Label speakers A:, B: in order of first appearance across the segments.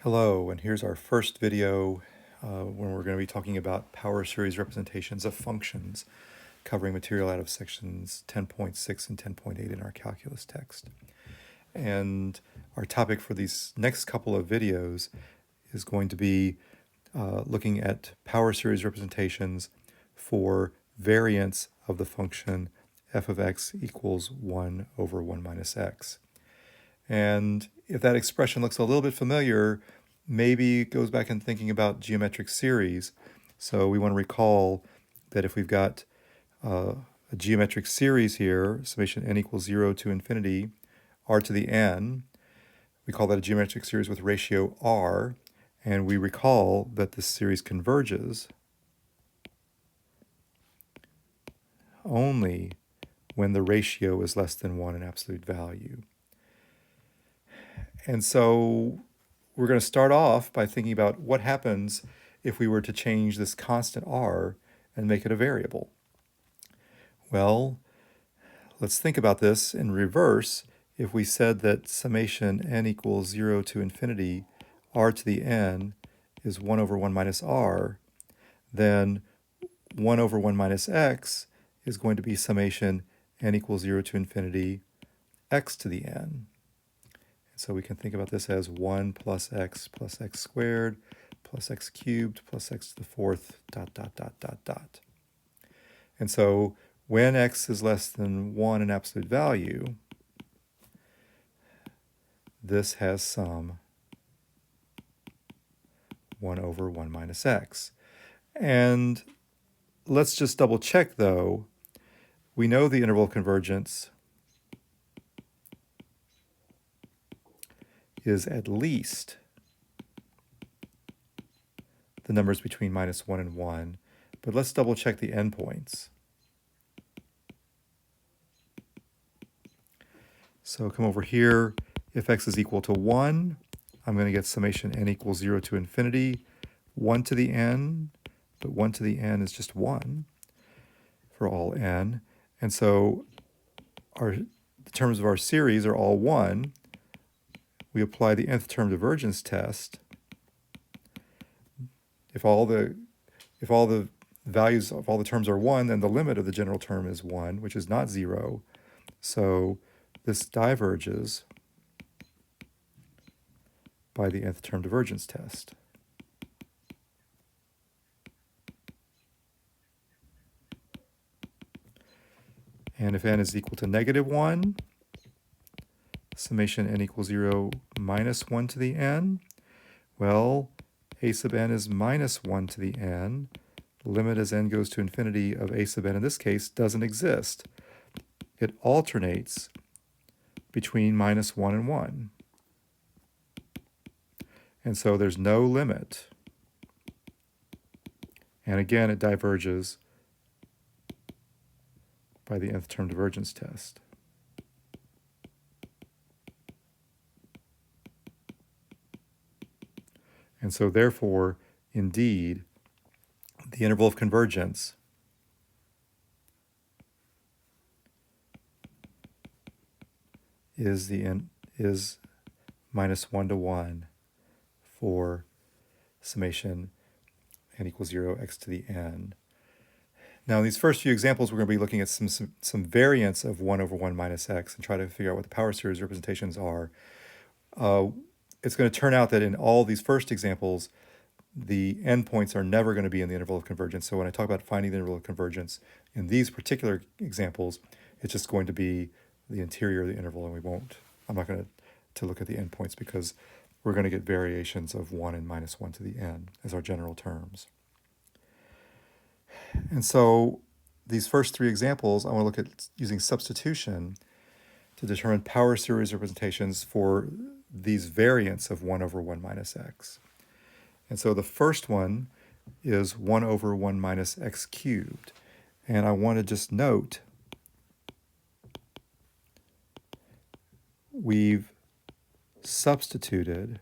A: Hello, and here's our first video when we're going to be talking about power series representations of functions, covering material out of sections 10.6 and 10.8 in our calculus text. And our topic for these next couple of videos is going to be looking at power series representations for variance of the function f of x equals 1 over 1 minus x. And if that expression looks a little bit familiar, maybe it goes back and thinking about geometric series. So we want to recall that if we've got a geometric series here, summation n equals 0 to infinity, r to the n, we call that a geometric series with ratio r, and we recall that this series converges only when the ratio is less than 1 in absolute value. And so we're going to start off by thinking about what happens if we were to change this constant r and make it a variable. Well, let's think about this in reverse. If we said that summation n equals 0 to infinity r to the n is 1 over 1 minus r, then 1 over 1 minus x is going to be summation n equals 0 to infinity x to the n. So we can think about this as 1 plus x squared plus x cubed plus x to the fourth dot, dot, dot, dot, dot. And so when x is less than 1 in absolute value, this has some 1 over 1 minus x. And let's just double check though. We know the interval of convergence is at least the numbers between minus 1 and 1, but let's double check the endpoints. So come over here, if x is equal to 1, I'm going to get summation n equals 0 to infinity, 1 to the n, but 1 to the n is just 1 for all n. And so the terms of our series are all 1. We apply the nth term divergence test. If all the values of all the terms are 1, then the limit of the general term is 1, which is not 0. So this diverges by the nth term divergence test. And if n is equal to -1, summation n equals 0 minus 1 to the n, well, a sub n is minus 1 to the n. Limit as n goes to infinity of a sub n in this case doesn't exist. It alternates between minus 1 and 1. And so there's no limit. And again, it diverges by the nth term divergence test. And so therefore, indeed, the interval of convergence is minus 1 to 1 for summation n equals 0 x to the n. Now, in these first few examples, we're going to be looking at some variants of 1 over 1 minus x and try to figure out what the power series representations are. It's going to turn out that in all these first examples, the endpoints are never going to be in the interval of convergence. So when I talk about finding the interval of convergence in these particular examples, it's just going to be the interior of the interval, and I'm not going to look at the endpoints because we're going to get variations of 1 and minus 1 to the n as our general terms. And so these first three examples, I want to look at using substitution to determine power series representations for these variants of 1 over 1 minus x. And so the first one is 1 over 1 minus x cubed. And I want to just note we've substituted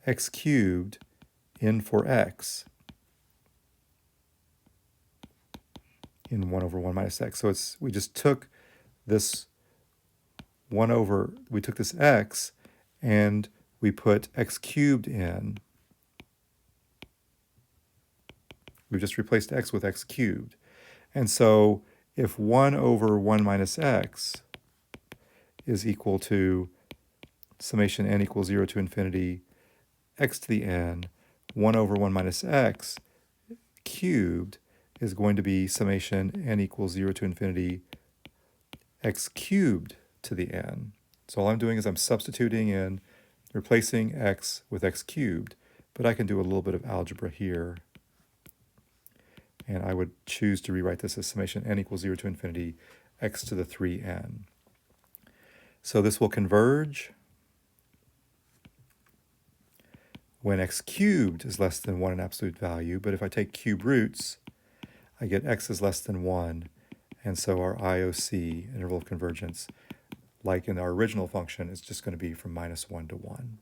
A: x cubed in for x in 1 over 1 minus x. So we just took this we took this x and we put x cubed in. We've just replaced x with x cubed. And so if 1 over 1 minus x is equal to summation n equals 0 to infinity x to the n, 1 over 1 minus x cubed is going to be summation n equals 0 to infinity x cubed to the n. So all I'm doing is I'm substituting in, replacing x with x cubed, but I can do a little bit of algebra here. And I would choose to rewrite this as summation n equals 0 to infinity x to the 3n. So this will converge when x cubed is less than 1 in absolute value, but if I take cube roots, I get x is less than 1, and so our IOC, interval of convergence, like in our original function, is just going to be from -1 to 1.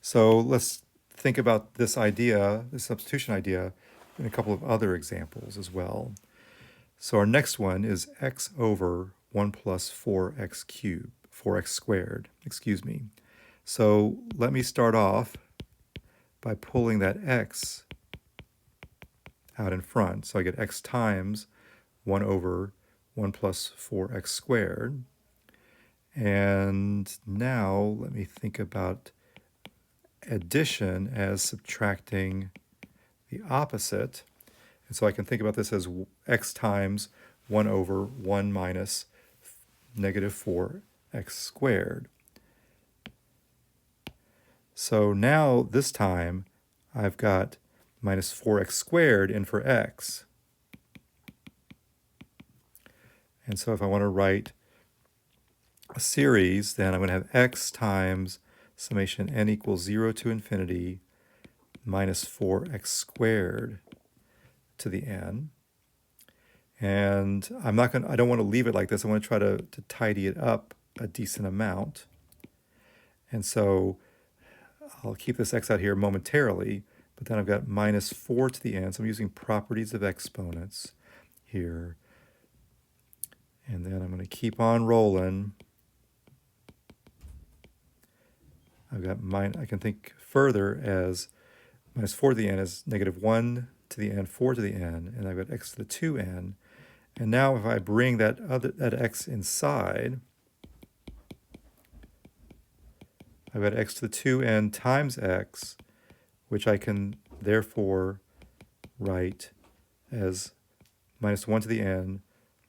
A: So let's think about this idea, this substitution idea, in a couple of other examples as well. So our next one is x over 1 plus 4x squared, excuse me. So let me start off by pulling that x out in front. So I get x times 1 over 1 plus 4x squared. And now let me think about addition as subtracting the opposite. And so I can think about this as x times 1 over 1 minus negative 4x squared. So now this time I've got minus 4x squared in for x. And so if I want to write a series, then I'm going to have x times summation n equals 0 to infinity minus 4x squared to the n. And I don't want to leave it like this. I want to try to tidy it up a decent amount. And so I'll keep this x out here momentarily, but then I've got minus 4 to the n. So I'm using properties of exponents here. And then I'm going to keep on rolling. I can think further as minus 4 to the n is negative 1 to the n, 4 to the n, and I've got x to the 2n. And now if I bring that x inside, I've got x to the 2n times x, which I can therefore write as minus 1 to the n,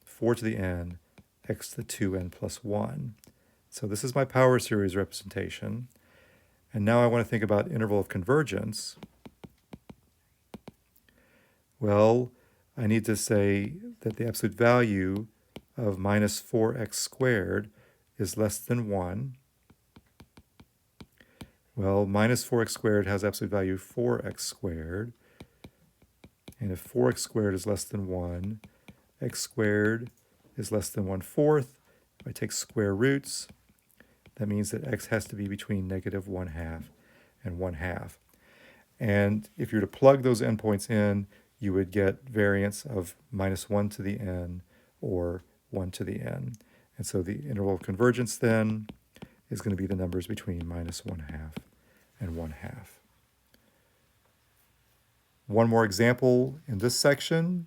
A: 4 to the n, x to the 2n plus 1. So this is my power series representation. And now I want to think about interval of convergence. Well, I need to say that the absolute value of minus 4x squared is less than 1. Well, minus 4x squared has absolute value 4x squared. And if 4x squared is less than 1, x squared is less than 1/4. If I take square roots, that means that x has to be between negative 1/2 and 1/2. And if you were to plug those endpoints in, you would get variance of minus 1 to the n or 1 to the n. And so the interval of convergence then is going to be the numbers between minus 1/2 and 1/2. One more example in this section.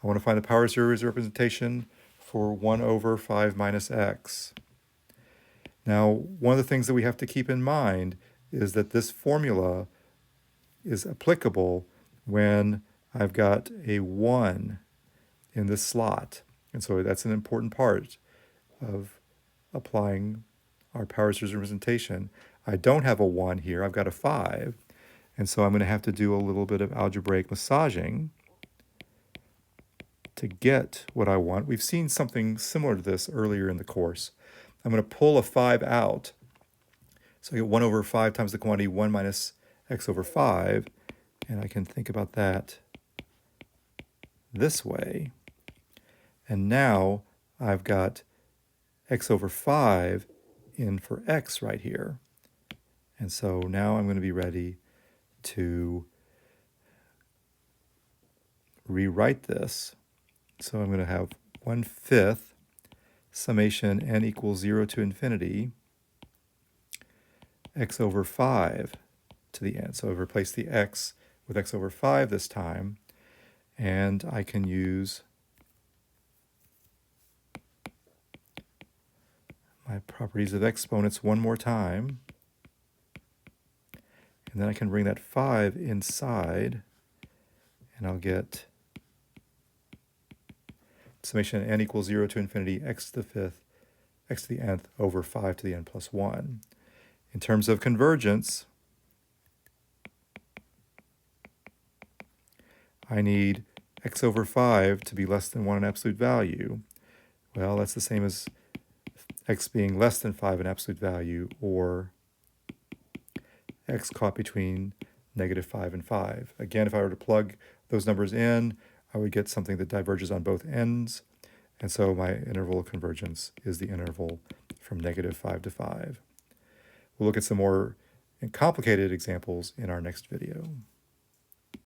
A: I want to find the power series representation for 1 over 5 minus x. Now, one of the things that we have to keep in mind is that this formula is applicable when I've got a 1 in this slot. And so that's an important part of applying our power series representation. I don't have a 1 here, I've got a 5. And so I'm going to have to do a little bit of algebraic massaging to get what I want. We've seen something similar to this earlier in the course. I'm going to pull a 5 out. So I get 1 over 5 times the quantity 1 minus x over 5. And I can think about that this way. And now I've got x over 5 in for x right here. And so now I'm going to be ready to rewrite this. So I'm going to have 1/5 summation n equals 0 to infinity x over 5 to the n. So I've replaced the x with x over 5 this time, and I can use my properties of exponents one more time, and then I can bring that 5 inside, and I'll get summation n equals 0 to infinity x to the fifth, x to the nth over 5 to the n plus 1. In terms of convergence, I need x over 5 to be less than 1 in absolute value. Well, that's the same as x being less than 5 in absolute value, or x caught between -5 and 5. Again, if I were to plug those numbers in, I would get something that diverges on both ends, and so my interval of convergence is the interval from -5 to 5. We'll look at some more complicated examples in our next video.